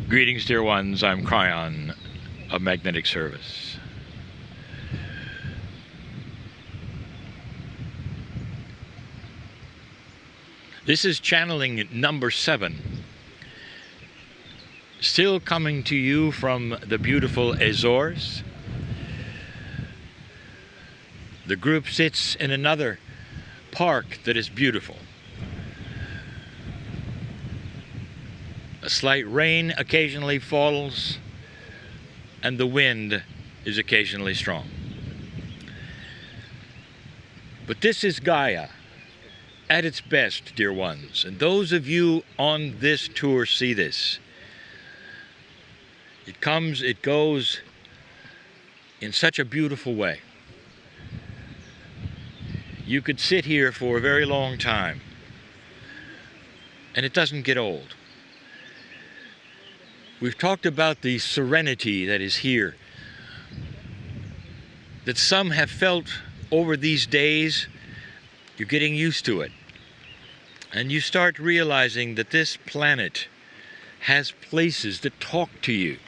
Greetings, dear ones. I'm Kryon of Magnetic Service. This is channeling number 7. Still coming to you from the beautiful Azores. The group sits in another park that is beautiful. A slight rain occasionally falls, and the wind is occasionally strong. But this is Gaia at its best, dear ones, and those of you on this tour see this. It comes, it goes in such a beautiful way. You could sit here for a very long time, and it doesn't get old. We've talked about the serenity that is here, that some have felt over these days. You're getting used to it. And you start realizing that this planet has places that talk to you.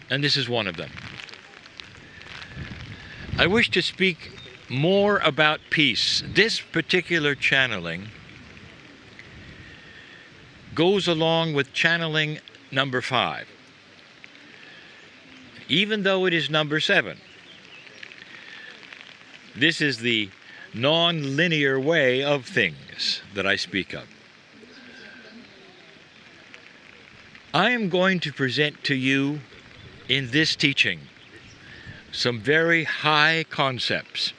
And this is one of them. I wish to speak more about peace. This particular channeling goes along with channeling number 5, even though it is number 7. This is the non-linear way of things that I speak of. I am going to present to you in this teaching some very high concepts.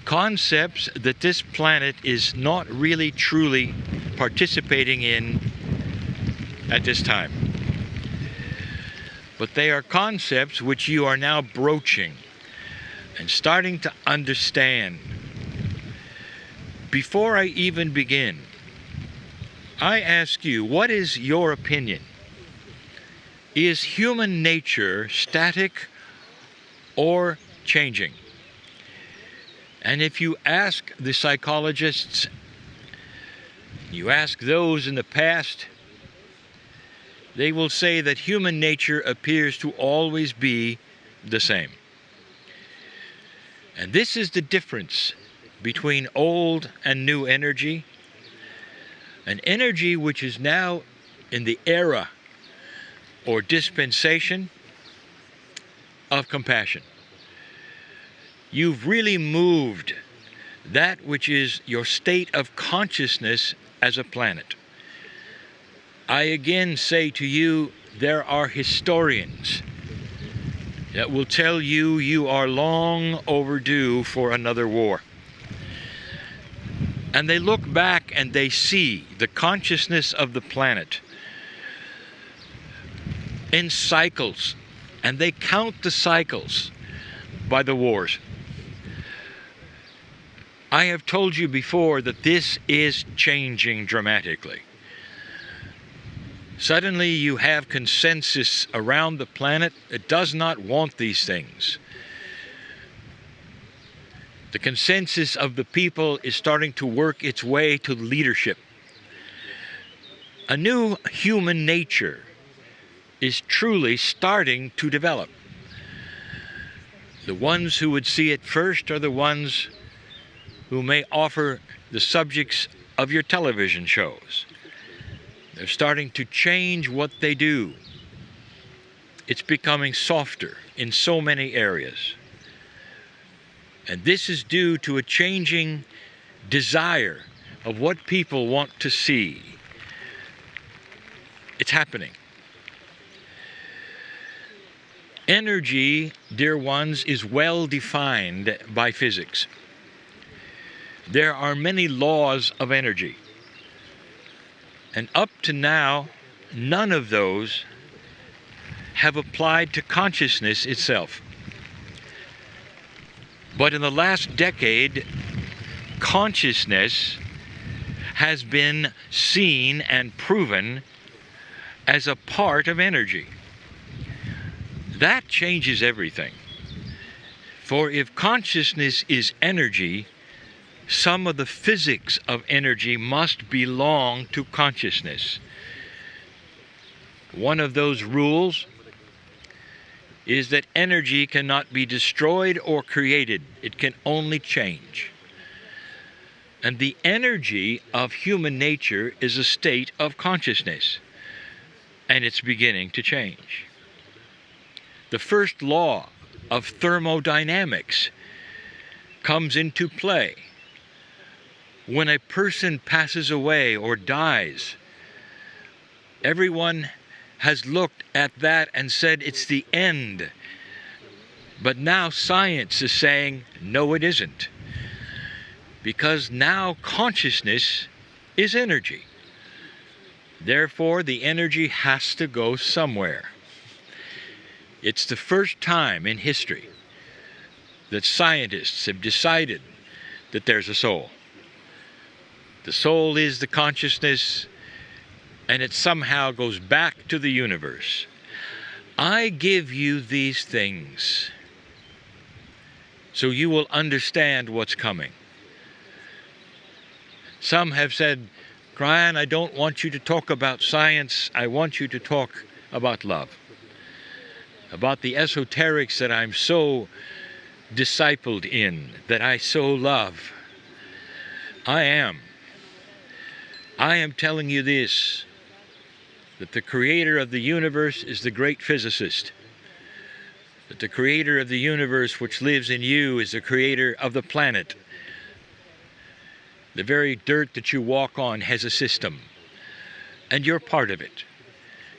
Concepts that this planet is not really truly participating in at this time. But they are concepts which you are now broaching and starting to understand. Before I even begin, I ask you, what is your opinion? Is human nature static or changing? And if you ask the psychologists, you ask those in the past, they will say that human nature appears to always be the same. And this is the difference between old and new energy, an energy which is now in the era or dispensation of compassion. You've really moved that which is your state of consciousness as a planet. I again say to you, there are historians that will tell you you are long overdue for another war. And they look back and they see the consciousness of the planet in cycles, and they count the cycles by the wars. I have told you before that this is changing dramatically. Suddenly you have consensus around the planet that does not want these things. The consensus of the people is starting to work its way to leadership. A new human nature is truly starting to develop. The ones who would see it first are the ones who may offer the subjects of your television shows. They're starting to change what they do. It's becoming softer in so many areas. And this is due to a changing desire of what people want to see. It's happening. Energy, dear ones, is well defined by physics. There are many laws of energy. And up to now, none of those have applied to consciousness itself. But in the last decade, consciousness has been seen and proven as a part of energy. That changes everything. For if consciousness is energy, some of the physics of energy must belong to consciousness. One of those rules is that energy cannot be destroyed or created. It can only change. And the energy of human nature is a state of consciousness, and it's beginning to change. The first law of thermodynamics comes into play. When a person passes away or dies, everyone has looked at that and said it's the end. But now science is saying, no, it isn't. Because now consciousness is energy. Therefore, the energy has to go somewhere. It's the first time in history that scientists have decided that there's a soul. The soul is the consciousness, and it somehow goes back to the universe. I give you these things so you will understand what's coming. Some have said, Kryon, I don't want you to talk about science. I want you to talk about love. About the esoterics that I'm so discipled in, that I so love. I am telling you this, that the creator of the universe is the great physicist. That the creator of the universe which lives in you is the creator of the planet. The very dirt that you walk on has a system, and you're part of it.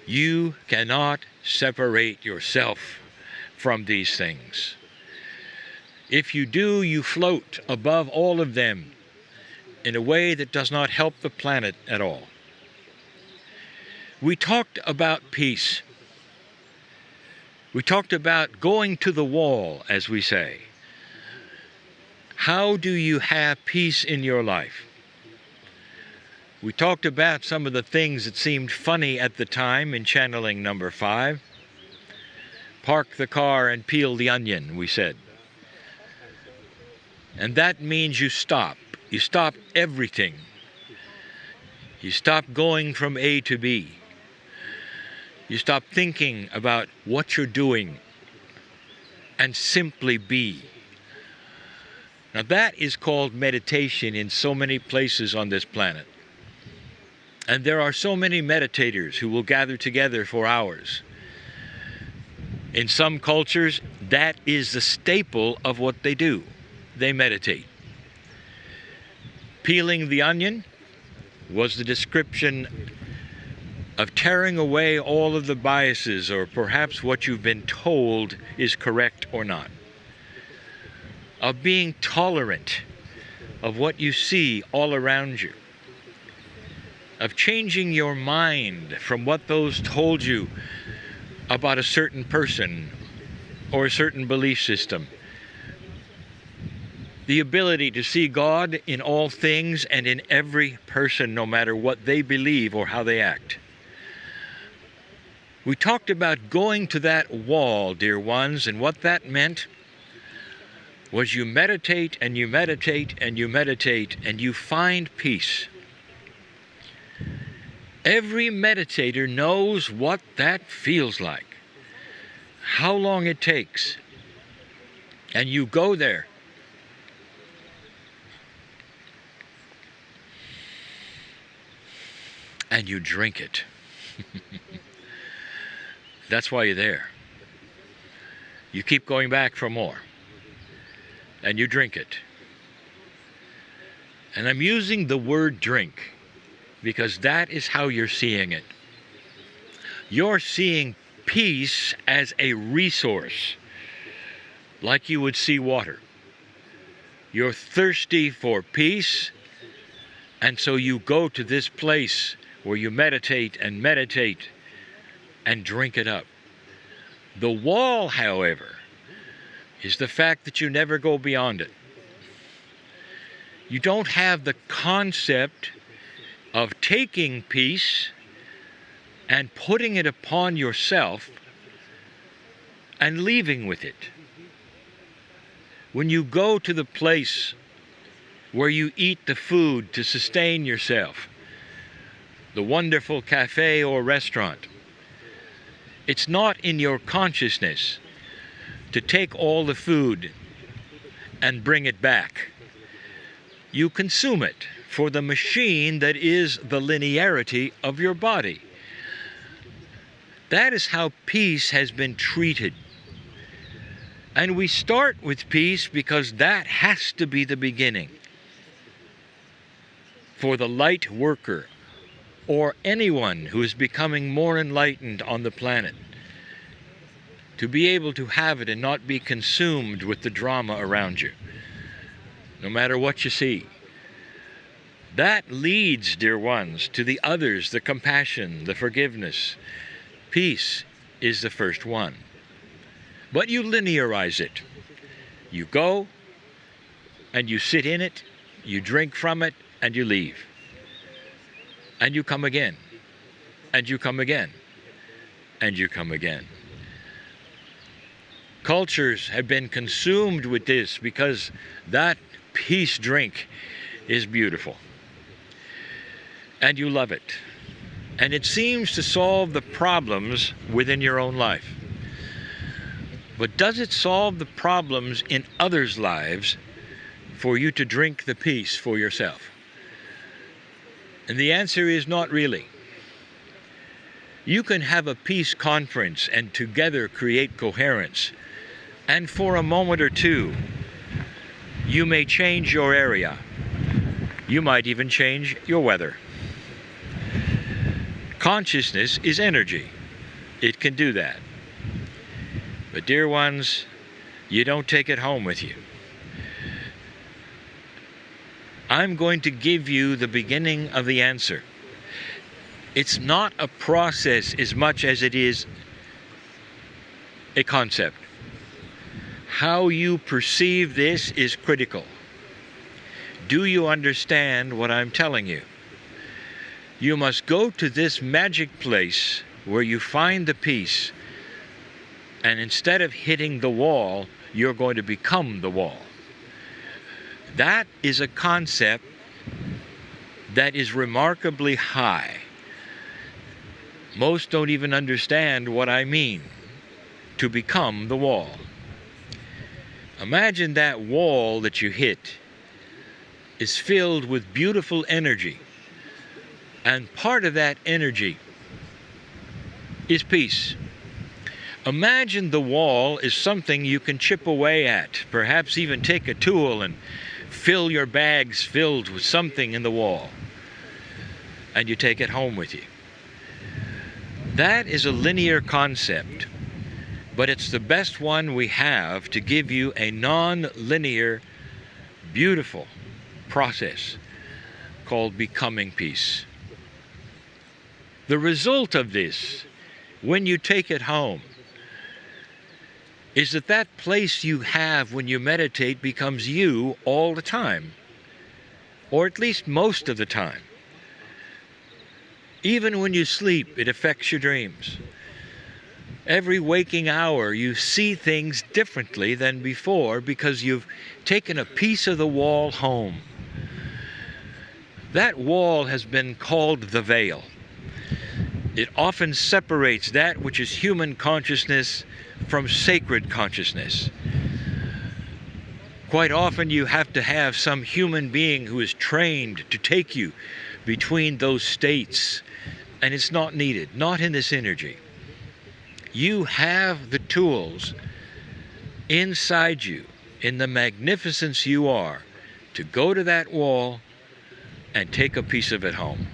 You cannot separate yourself from these things. If you do, you float above all of them in a way that does not help the planet at all. We talked about peace. We talked about going to the wall, as we say. How do you have peace in your life? We talked about some of the things that seemed funny at the time in channeling number 5. Park the car and peel the onion, we said. And that means you stop. You stop everything. You stop going from A to B. You stop thinking about what you're doing and simply be. Now that is called meditation in so many places on this planet. And there are so many meditators who will gather together for hours. In some cultures, that is the staple of what they do. They meditate. Peeling the onion was the description of tearing away all of the biases, or perhaps what you've been told is correct or not. Of being tolerant of what you see all around you. Of changing your mind from what those told you about a certain person or a certain belief system. The ability to see God in all things and in every person, no matter what they believe or how they act. We talked about going to that wall, dear ones, and what that meant was you meditate and you meditate and you meditate and you find peace. Every meditator knows what that feels like, how long it takes, and you go there. And you drink it. That's why you're there. You keep going back for more. And you drink it. And I'm using the word drink because that is how you're seeing it. You're seeing peace as a resource, like you would see water. You're thirsty for peace, and so you go to this place where you meditate and drink it up. The wall, however, is the fact that you never go beyond it. You don't have the concept of taking peace and putting it upon yourself and leaving with it. When you go to the place where you eat the food to sustain yourself, the wonderful cafe or restaurant. It's not in your consciousness to take all the food and bring it back. You consume it for the machine that is the linearity of your body. That is how peace has been treated. And we start with peace because that has to be the beginning. For the light worker, or anyone who is becoming more enlightened on the planet, to be able to have it and not be consumed with the drama around you, no matter what you see. That leads, dear ones, to the others, the compassion, the forgiveness. Peace is the first one. But you linearize it. You go, and you sit in it, you drink from it, and you leave. And you come again, and you come again, and you come again. Cultures have been consumed with this because that peace drink is beautiful. And you love it. And it seems to solve the problems within your own life. But does it solve the problems in others' lives for you to drink the peace for yourself? And the answer is not really. You can have a peace conference and together create coherence. And for a moment or two, you may change your area. You might even change your weather. Consciousness is energy. It can do that. But dear ones, you don't take it home with you. I'm going to give you the beginning of the answer. It's not a process as much as it is a concept. How you perceive this is critical. Do you understand what I'm telling you? You must go to this magic place where you find the peace, and instead of hitting the wall, you're going to become the wall. That is a concept that is remarkably high. Most don't even understand what I mean, to become the wall. Imagine that wall that you hit is filled with beautiful energy, and part of that energy is peace. Imagine the wall is something you can chip away at, perhaps even take a tool and fill your bags filled with something in the wall, and you take it home with you. That is a linear concept, but it's the best one we have to give you a non-linear, beautiful process called becoming peace. The result of this, when you take it home, is that that place you have when you meditate becomes you all the time, or at least most of the time. Even when you sleep, it affects your dreams. Every waking hour, you see things differently than before because you've taken a piece of the wall home. That wall has been called the veil. It often separates that which is human consciousness from sacred consciousness. Quite often you have to have some human being who is trained to take you between those states, and it's not needed, not in this energy. You have the tools inside you, in the magnificence you are, to go to that wall and take a piece of it home.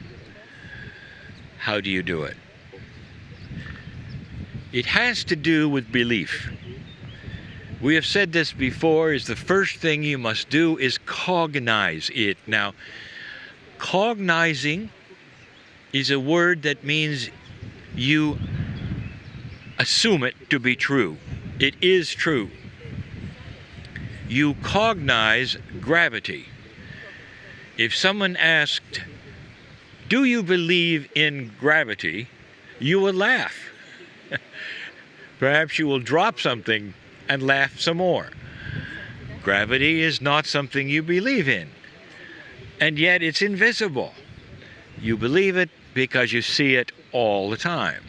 How do you do it? It has to do with belief. We have said this before, is the first thing you must do is cognize it. Now, cognizing is a word that means you assume it to be true. It is true. You cognize gravity. If someone asked, "Do you believe in gravity?" you will laugh. Perhaps you will drop something and laugh some more. Gravity is not something you believe in. and yet it's invisible. You believe it because you see it all the time.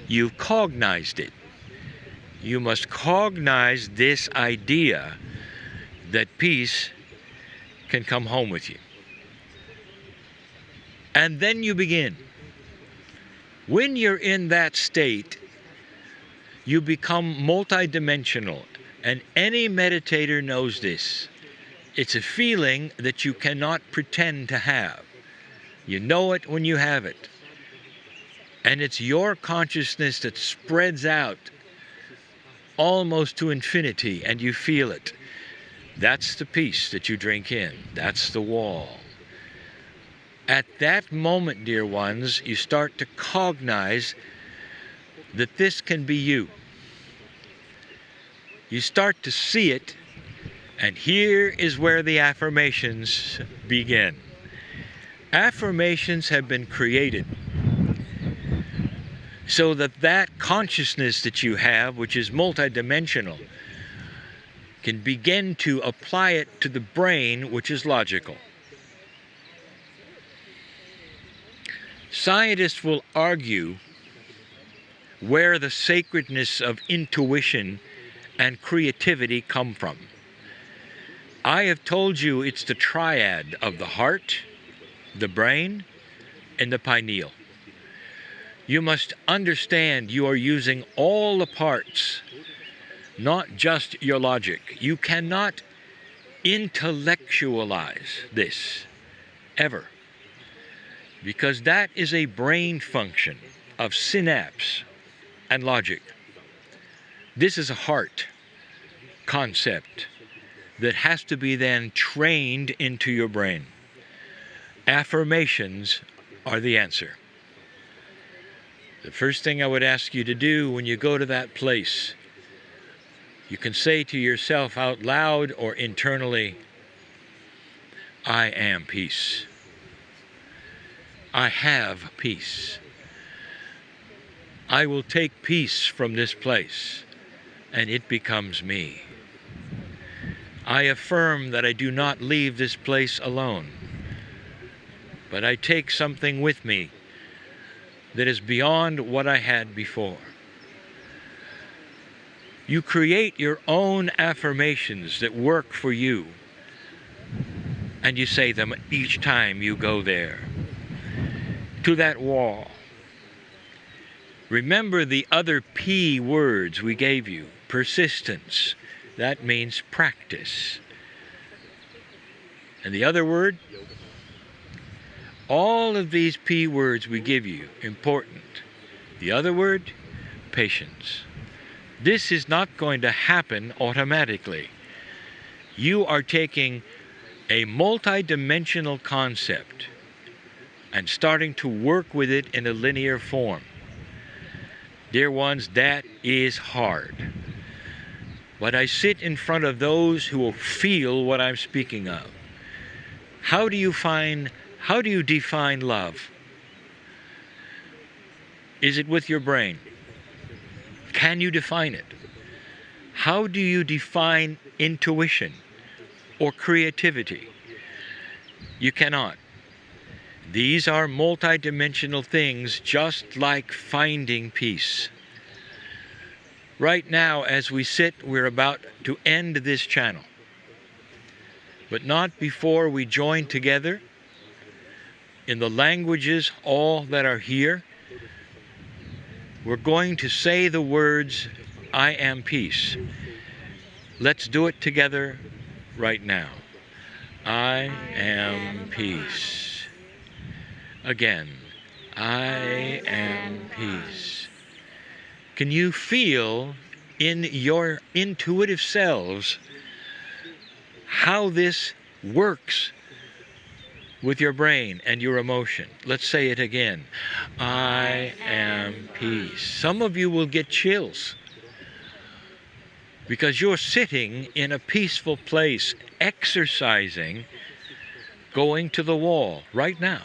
You've cognized it. You must cognize this idea that peace can come home with you. And then you begin. When you're in that state, you become multidimensional, and any meditator knows this. It's a feeling that you cannot pretend to have. You know it when you have it. And it's your consciousness that spreads out almost to infinity, and you feel it. That's the peace that you drink in. That's the wall. At that moment, dear ones, you start to cognize that this can be you. You start to see it, and here is where the affirmations begin. Affirmations have been created so that that consciousness that you have, which is multidimensional, can begin to apply it to the brain, which is logical. Scientists will argue where the sacredness of intuition and creativity come from. I have told you it's the triad of the heart, the brain, and the pineal. You must understand you are using all the parts, not just your logic. You cannot intellectualize this, ever. Because that is a brain function of synapse and logic. This is a heart concept that has to be then trained into your brain. Affirmations are the answer. The first thing I would ask you to do when you go to that place, you can say to yourself out loud or internally, I am peace. I have peace. I will take peace from this place, and it becomes me. I affirm that I do not leave this place alone, but I take something with me that is beyond what I had before. You create your own affirmations that work for you, and you say them each time you go there, to that wall. Remember the other P words we gave you. Persistence. That means practice. And the other word? All of these P words we give you, important. The other word? Patience. This is not going to happen automatically. You are taking a multidimensional concept and starting to work with it in a linear form. Dear ones, that is hard. But I sit in front of those who will feel what I'm speaking of. How do you define love? Is it with your brain? Can you define it? How do you define intuition or creativity? You cannot. These are multidimensional things, just like finding peace. Right now, as we sit, we're about to end this channel. But not before we join together in the languages all that are here. We're going to say the words, I am peace. Let's do it together right now. I am peace. Again, I am peace. Can you feel in your intuitive selves how this works with your brain and your emotion? Let's say it again. I am peace. Some of you will get chills because you're sitting in a peaceful place, exercising, going to the wall right now.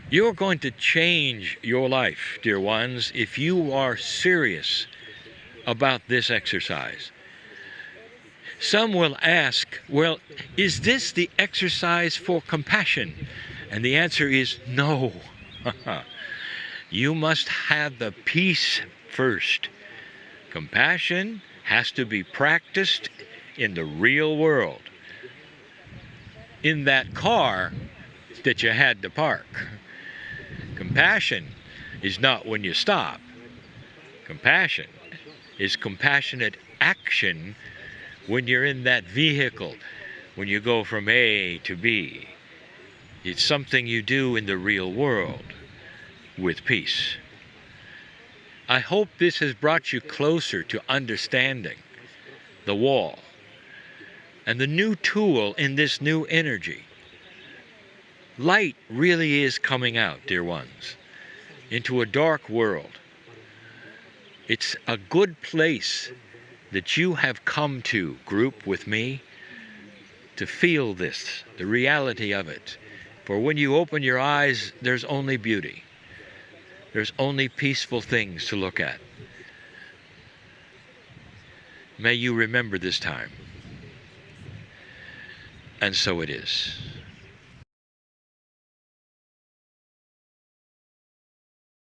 You're going to change your life, dear ones, if you are serious about this exercise. Some will ask, well, is this the exercise for compassion? And the answer is no. You must have the peace first. Compassion has to be practiced in the real world. In that car that you had to park. Compassion is not when you stop. Compassion is compassionate action when you're in that vehicle, when you go from A to B. It's something you do in the real world with peace. I hope this has brought you closer to understanding the wall and the new tool in this new energy. Light really is coming out, dear ones, into a dark world. It's a good place that you have come to, group with me, to feel this, the reality of it. For when you open your eyes, there's only beauty. There's only peaceful things to look at. May you remember this time. And so it is.